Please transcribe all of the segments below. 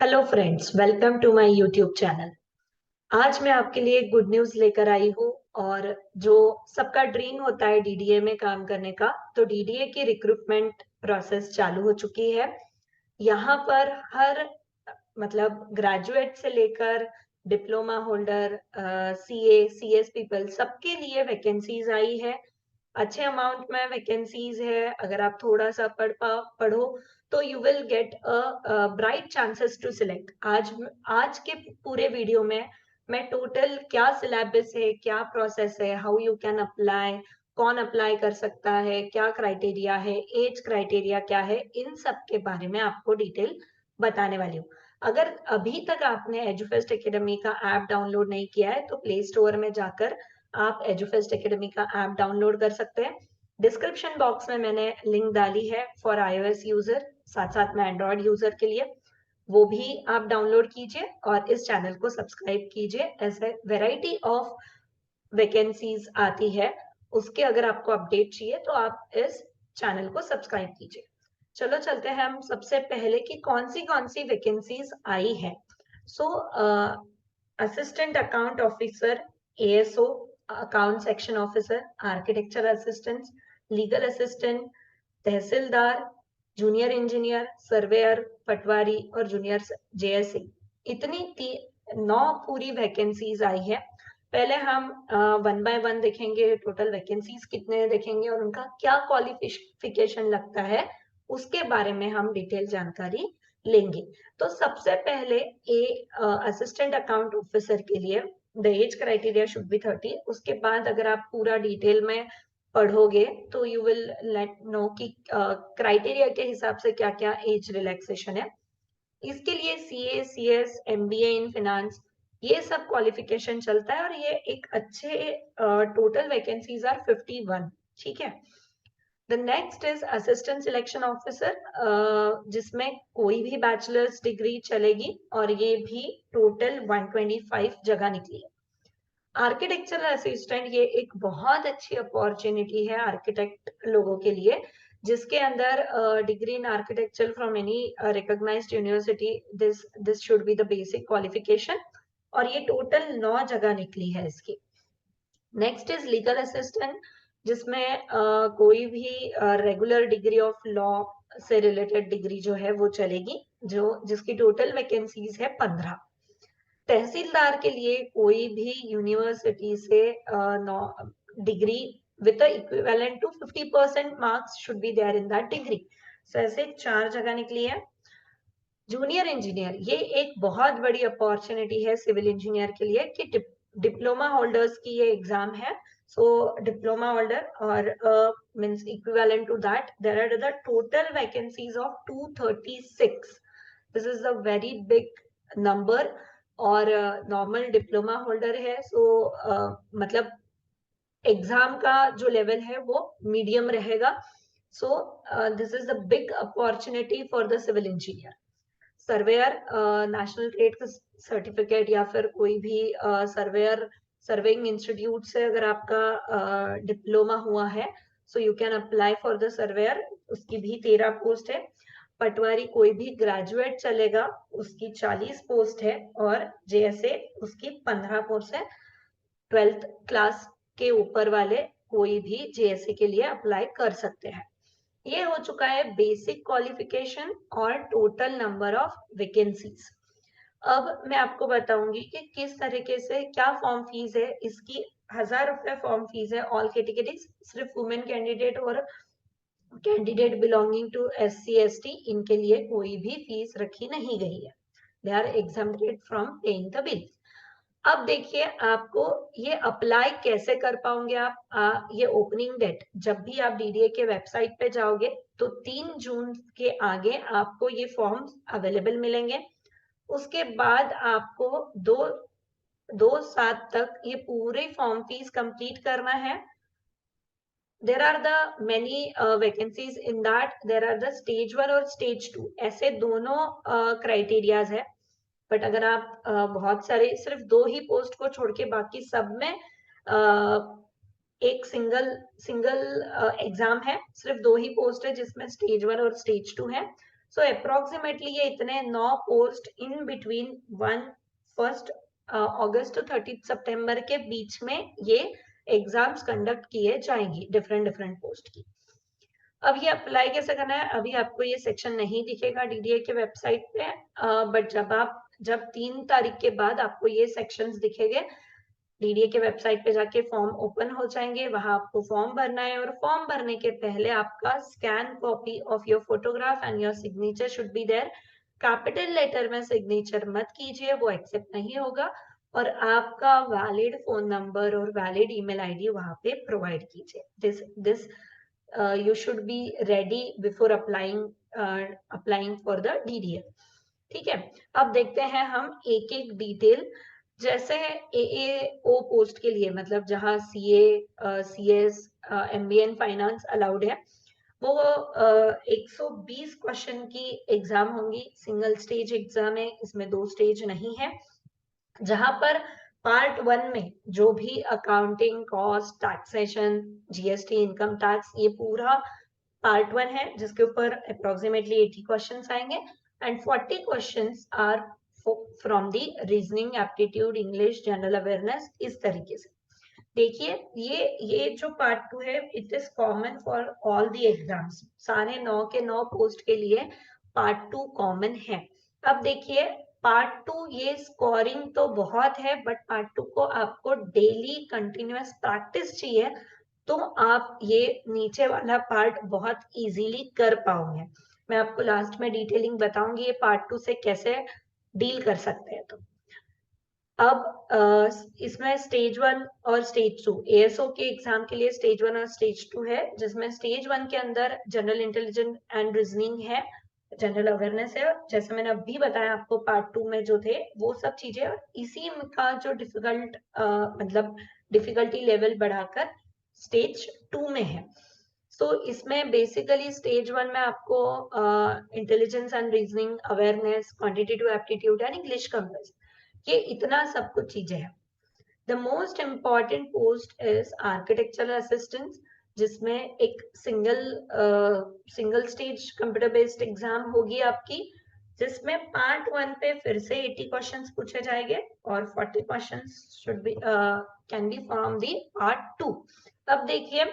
Hello friends, welcome to my YouTube channel. आज मैं आपके लिए एक गुड न्यूज़ लेकर आई हूँ। और जो सबका ड्रीम होता है डीडीए में काम करने का, तो डीडीए की रिक्रूटमेंट प्रोसेस चालू हो चुकी है। यहाँ पर हर मतलब ग्रेजुएट से लेकर diploma holder, CA, CS people, सबके लिए वैकेंसीज आई है। अच्छे अमाउंट में वैकेंसीज है। अगर आप थोड़ा सा पढ़ो तो you will get a bright chances to select. आज के पूरे वीडियो में मैं टोटल क्या सिलेबस है, क्या प्रोसेस है, हाउ यू कैन अप्लाई, कौन अप्लाई कर सकता है, क्या क्राइटेरिया है, एज क्राइटेरिया क्या है, इन सब के बारे में आपको डिटेल बताने वाली हूँ। अगर अभी तक आपने एजुफेस्ट एकेडमी का ऐप डाउनलोड नहीं किया है तो प्ले स्टोर में जाकर आप एजुफेस्ट एकेडमी का ऐप डाउनलोड कर सकते हैं। डिस्क्रिप्शन बॉक्स में मैंने लिंक डाली है फॉर iOS यूजर, साथ साथ में एंड्रॉयड यूजर के लिए। वो भी आप डाउनलोड कीजिए और इस चैनल को सब्सक्राइब कीजिए। ऐसे वेराइटी ऑफ वैकेंसीज आती है, उसके अगर आपको अपडेट चाहिए तो आप इस चैनल को सब्सक्राइब कीजिए। चलो चलते हैं हम सबसे पहले कि कौन सी वैकेंसीज आई है। So assistant account officer, ASO, account section officer, architecture assistant, legal assistant, tehsildar, junior engineer, surveyor, patwari और जूनियर जेएससी, इतनी 9 पूरी वैकेंसीज आई है। पहले हम वन बाय वन देखेंगे, टोटल वैकेंसीज कितने देखेंगे और उनका क्या क्वालिफिकेशन लगता है, उसके बारे में हम डिटेल जानकारी लेंगे। तो सबसे पहले असिस्टेंट अकाउंट ऑफिसर के लिए the age criteria should be 30। उसके बाद अगर आप पूरा डिटेल में पढ़ोगे तो यू विल लेट नो कि क्राइटेरिया के हिसाब से क्या क्या एज रिलैक्सेशन है। इसके लिए CA, CS, MBA in finance, ये सब क्वालिफिकेशन चलता है। और ये एक अच्छे टोटल वैकेंसीज आर 51। ठीक है। The next is assistant selection officer, जिसमें कोई भी बैचलर्स डिग्री चलेगी और ये भी टोटल 125 जगह निकली है। आर्किटेक्चरल असिस्टेंट, ये एक बहुत अच्छी अपॉर्चुनिटी है आर्किटेक्ट लोगों के लिए, जिसके अंदर degree in architecture from any recognised university, this should be the basic qualification. और ये टोटल 9 जगह निकली है इसकी। नेक्स्ट इज लीगल असिस्टेंट, जिसमें कोई भी रेगुलर डिग्री ऑफ लॉ से रिलेटेड डिग्री जो है वो चलेगी, जो जिसकी टोटल वैकेंसीज है 15। तहसीलदार के लिए कोई भी यूनिवर्सिटी से degree with equivalent to 50% marks should be there in that degree. So ऐसे 4 जगह निकली है। जूनियर इंजीनियर, ये एक बहुत बड़ी अपॉर्चुनिटी है सिविल इंजीनियर के लिए कि डिप्लोमा होल्डर्स की ये एग्जाम है। सो डिप्लोमा होल्डर और means equivalent to that there are the total vacancies of 236। This is a very big number. और नॉर्मल डिप्लोमा होल्डर है, सो मतलब एग्जाम का जो लेवल है वो मीडियम रहेगा। So this is a big opportunity for the civil engineer. Surveyor, national trade certificate या फिर कोई भी सर्वेयर सर्वेइंग इंस्टीट्यूट से अगर आपका डिप्लोमा हुआ है, so you can apply for the surveyor. उसकी भी 13 पोस्ट है। पटवारी कोई भी ग्रेजुएट चलेगा, उसकी 40 पोस्ट है। और जेएसए, उसकी 15 पोस्ट है। 12th क्लास के ऊपर वाले कोई भी जेएसए के लिए अप्लाई कर सकते हैं। ये हो चुका है बेसिक क्वालिफिकेशन और टोटल नंबर ऑफ वैकेंसीज। अब मैं आपको बताऊंगी कि किस तरीके से क्या फॉर्म फीस है इसकी। 1000 रुपए फॉर्म फीस है ऑल कैटेगरीज। सिर्फ वुमेन कैंडिडेट और candidate belonging to SC ST, इनके लिए कोई भी फीस रखी नहीं गई है। They are exempted from paying the bill. अब देखिए आपको ये अप्लाई कैसे कर पाओगे आप। ये ओपनिंग डेट, जब भी आप डीडीए के वेबसाइट पे जाओगे तो 3 जून के आगे आपको ये फॉर्म्स अवेलेबल मिलेंगे। उसके बाद आपको 2 7 तक ये पूरे फॉर्म फीस कंप्लीट करना है। There are the many vacancies in that, there are the stage 1 और स्टेज 2, ऐसे दोनों क्राइटेरियाज है। बट अगर आप बहुत सारे सिर्फ 2 ही पोस्ट को छोड़ के बाकी सब में एक सिंगल सिंगल एग्जाम है, सिर्फ 2 ही पोस्ट है जिसमें स्टेज 1 और स्टेज 2 है, सो अप्रोक्सीमेटली ये इतने 9 पोस्ट इन बिटवीन 1 अगस्त टू 30 सितंबर के बीच में ये एग्जाम्स कंडक्ट किए जाएंगी डिफरेंट डिफरेंट पोस्ट की। अब ये अप्लाई कैसे करना है, अभी आपको ये सेक्शन नहीं दिखेगा डीडीए के वेबसाइट पे, बट जब 3 तारीख के बाद आपको ये सेक्शंस दिखेंगे, डीडीए के वेबसाइट पे जाके फॉर्म ओपन हो जाएंगे, वहां आपको फॉर्म भरना है और फॉर्म भरने के पहले आपका scan copy of your photograph and your signature should be there. Capital letter में सिग्नेचर मत कीजिए, वो एक्सेप्ट नहीं होगा, और आपका वैलिड फोन नंबर और वैलिड ईमेल आईडी वहां पे प्रोवाइड कीजिए। This you should be ready before applying for the DDA। ठीक है, अब देखते हैं हम एक एक डिटेल। जैसे AAO पोस्ट के लिए, मतलब जहां CA, CS, MBA in finance allowed है, वो 120 क्वेश्चन की एग्जाम होंगी। सिंगल स्टेज एग्जाम है, इसमें 2 स्टेज नहीं है। जहां पर पार्ट 1 में जो भी accounting, cost, taxation, GST, income tax, ये पूरा पार्ट 1 है, जिसके ऊपर अप्रोक्सीमेटली 80 क्वेश्चंस आएंगे and 40 questions are from the reasoning, aptitude, English, general awareness, इस तरीके से। देखिए, ये जो पार्ट 2 है, it is common for all the exams. सारे 9 के 9 पोस्ट के लिए पार्ट 2 कॉमन है। अब देखिए, पार्ट 2 ये स्कोरिंग तो बहुत है, बट पार्ट 2 को आपको डेली कंटिन्यूअस प्रैक्टिस चाहिए, तो आप ये नीचे वाला पार्ट बहुत इजीली कर पाओगे। मैं आपको लास्ट में डिटेलिंग बताऊंगी ये पार्ट 2 से कैसे डील कर सकते हैं। तो अब इसमें स्टेज 1 और स्टेज 2, ASO के एग्जाम के लिए स्टेज 1 और स्टेज 2 है, जिसमें स्टेज 1 के अंदर जनरल इंटेलिजेंस एंड रीजनिंग है, जनरल अवेयरनेस है। जैसे मैंने अभी बताया आपको, पार्ट 2 में जो थे वो सब चीजें, इसी का जो मतलब डिफिकल्टी लेवल बढ़ाकर स्टेज 2 में है। सो इसमें बेसिकली स्टेज 1 में आपको intelligence and reasoning, awareness, quantitative aptitude and English compress, ये इतना सब कुछ चीजें हैं। The most important post is architectural assistant, जिसमें एक single stage computer based exam होगी आपकी, जिसमें पार्ट 1 पे फिर से 80 क्वेश्चंस पूछे जाएंगे और 40 questions should be can be from the part 2। अब देखिए,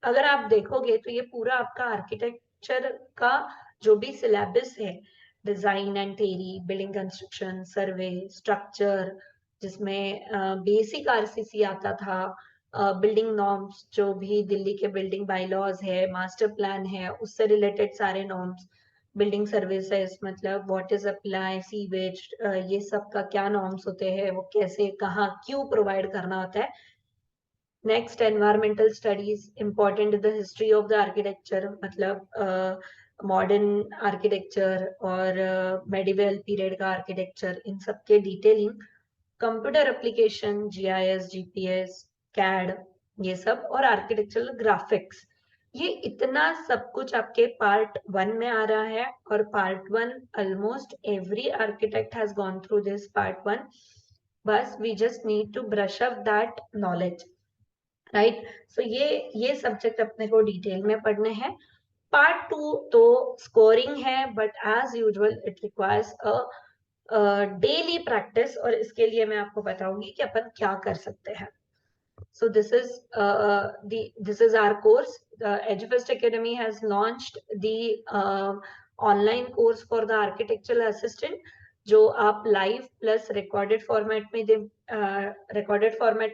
अगर आप देखोगे तो ये पूरा आपका आर्किटेक्चर का जो भी सिलेबस है, design and theory, building construction, survey, structure, जिसमें बेसिक RCC आता था, बिल्डिंग नॉर्म्स, जो भी दिल्ली के बिल्डिंग बायलॉज है, मास्टर प्लान है, उससे रिलेटेड सारे नॉर्म्स, बिल्डिंग सर्विसेज, मतलब व्हाट इज अप्लाई, सीवेज, ये सब का क्या नॉर्म्स होते हैं, वो कैसे, कहाँ, क्यों प्रोवाइड करना होता है। Next, environmental studies, important the history of the architecture, मतलब मॉडर्न आर्किटेक्चर और मेडिवल पीरियड का आर्किटेक्चर, इन सब के detailing, computer application, GIS, GPS, CAD, ये सब, और आर्किटेक्चरल ग्राफिक्स, ये इतना सब कुछ आपके पार्ट 1 में आ रहा है। और part 1 almost every architect has gone through this part 1, बस we just need to brush up that knowledge, right. So ये सब्जेक्ट अपने को डिटेल में पढ़ने हैं। पार्ट 2 तो स्कोरिंग है, but as usual it requires a daily practice, और इसके लिए मैं आपको बताऊंगी कि अपन क्या कर सकते हैं। So this is our course. The EduFirst Academy has launched the online course for the architectural assistant, जो आप लाइव प्लस रिकॉर्डेड फॉर्मेट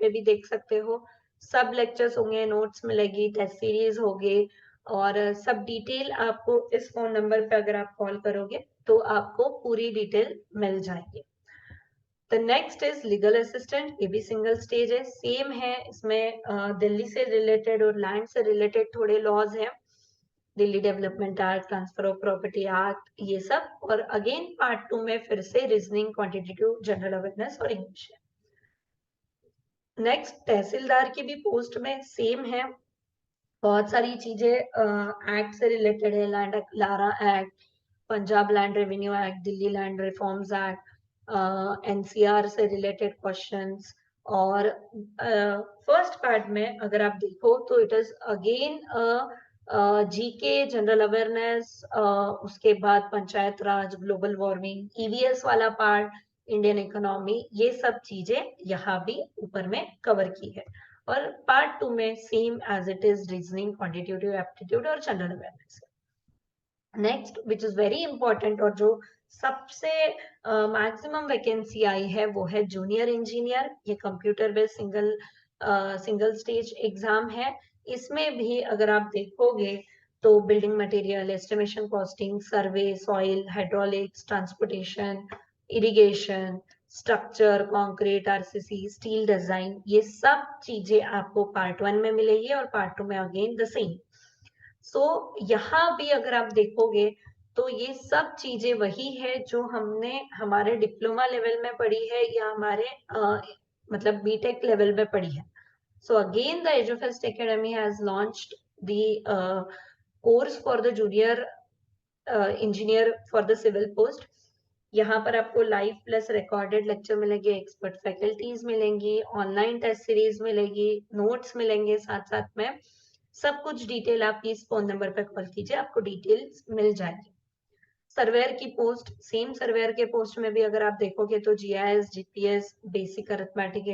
में भी देख सकते हो। सब लेक्चर्स होंगे, नोट्स मिलेगी, टेस्ट सीरीज होगी, और सब डिटेल आपको इस फोन नंबर पे अगर आप कॉल करोगे तो आपको पूरी डिटेल मिल जाएगी। The next is legal assistant, ये भी सिंगल स्टेज है, सेम है। इसमें दिल्ली से रिलेटेड और लैंड से रिलेटेड थोड़े लॉज हैं, Delhi development act, transfer of property act, ये सब। और अगेन पार्ट 2 में फिर से रीजनिंग, क्वांटिटेटिव, जनरल अवेयरनेस और इंग्लिश है। नेक्स्ट, तहसीलदार की भी पोस्ट में सेम है, बहुत सारी चीजें एक्ट से रिलेटेड है, land Lara act, Punjab land revenue act, Delhi land reforms act, NCR से रिलेटेड क्वेश्चंस। और फर्स्ट पार्ट में अगर आप देखो तो it is again GK, general awareness, उसके बाद पंचायत राज, ग्लोबल वार्मिंग, ईवीएस वाला पार्ट, इंडियन इकोनॉमी, ये सब चीजें यहाँ भी ऊपर में कवर की है। और पार्ट 2 में same as it is reasoning, quantitative aptitude और general awareness. Next which is very important और जो सबसे मैक्सिमम वैकेंसी आई है वो है जूनियर इंजीनियर। ये computer based single stage exam है। इसमें भी अगर आप देखोगे तो building material, estimation, costing, survey, soil, hydraulics, transportation, irrigation, structure, concrete, RCC, steel design, ये सब चीजें आपको पार्ट 1 में मिलेगी और पार्ट 2 में अगेन द सेम। सो यहाँ भी अगर आप देखोगे तो ये सब चीजें वही है जो हमने हमारे डिप्लोमा लेवल में पढ़ी है या हमारे मतलब बीटेक लेवल में पढ़ी है। So again the Edufest Academy has launched the course for the junior engineer for the civil post. यहाँ पर आपको लाइव प्लस रिकॉर्डेड लेक्चर मिलेंगे, एक्सपर्ट फैकल्टीज मिलेंगी, ऑनलाइन टेस्ट सीरीज मिलेगी, नोट्स मिलेंगे साथ साथ में। सब कुछ डिटेल आप इस फोन नंबर पर कॉल कीजिए, आपको डिटेल्स मिल जाएगी। सर्वेयर की पोस्ट, सेम सर्वेयर के पोस्ट में भी अगर आप देखोगे तो GIS, GPS, basic arithmetic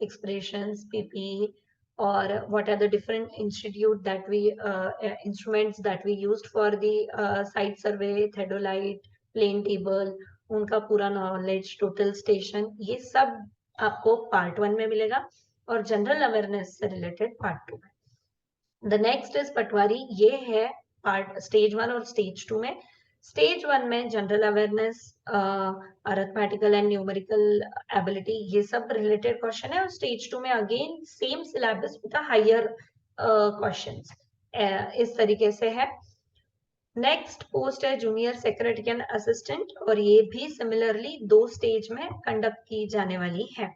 expressions, PP, और what are the different institute that we instruments that we used for the site survey, theodolite, plane table, उनका पूरा नॉलेज, टोटल स्टेशन, ये सब आपको पार्ट 1 में मिलेगा और जनरल अवेयरनेस से रिलेटेड पार्ट 2 में। द नेक्स्ट इज पटवारी, ये है पार्ट स्टेज 1 और स्टेज 2 में। स्टेज 1 में general awareness, arithmetical and numerical ability, ये सब रिलेटेड क्वेश्चन है। और स्टेज 2 में again same syllabus with higher questions, इस तरीके से है। नेक्स्ट पोस्ट है जूनियर सेक्रेटरी असिस्टेंट और ये भी सिमिलरली 2 स्टेज में कंडक्ट की जाने वाली है।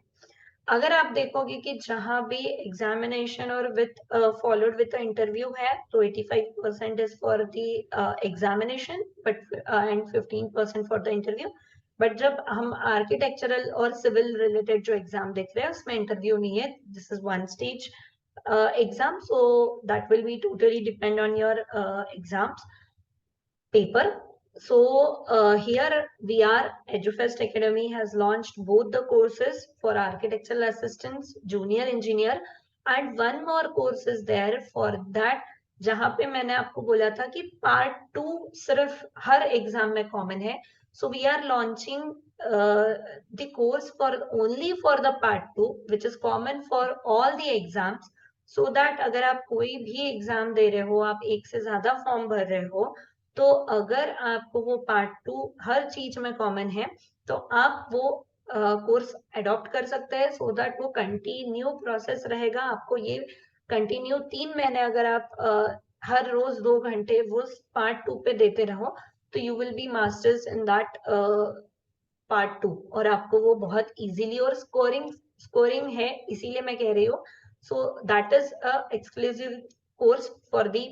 अगर आप देखोगे कि जहां भी एग्जामिनेशन और विथ फॉलोड विथ इंटरव्यू है तो 85% is for the examination but and 15% for the interview. But जब हम आर्किटेक्चरल और सिविल रिलेटेड जो एग्जाम देख रहे हैं उसमें इंटरव्यू नहीं है, this is 1 stage exam, so that will be totally depend on your exams paper. So here we are, EduFest Academy has launched both the courses for architectural assistants, junior engineer, and one more course is there for that, जहां पे मैंने आपको बोला था कि part 2 सिर्फ हर exam में common है। So we are launching the course for only for the part 2 which is common for all the exams, so that अगर आप कोई भी एग्जाम दे रहे हो, आप एक से ज्यादा फॉर्म भर रहे हो, तो अगर आपको वो पार्ट 2 हर चीज में कॉमन है तो आप वो कोर्स अडॉप्ट कर सकते हैं, सो दैट वो कंटिन्यू प्रोसेस रहेगा। आपको ये कंटिन्यू 3 महीने अगर आप हर रोज 2 घंटे वो पार्ट 2 पे देते रहो तो you will B masters in that part 2, और आपको वो बहुत इजीली, और स्कोरिंग है इसीलिए मैं कह रही हूँ। So that is a exclusive course for the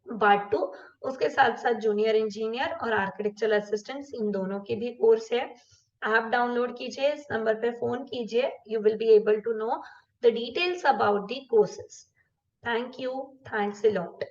part 2। उसके साथ साथ जूनियर इंजीनियर और आर्किटेक्चरल असिस्टेंट्स, इन दोनों के भी कोर्स है। ऐप डाउनलोड कीजिए, इस नंबर पे फोन कीजिए, you will be able to know the details about the courses. Thank you, thanks a lot.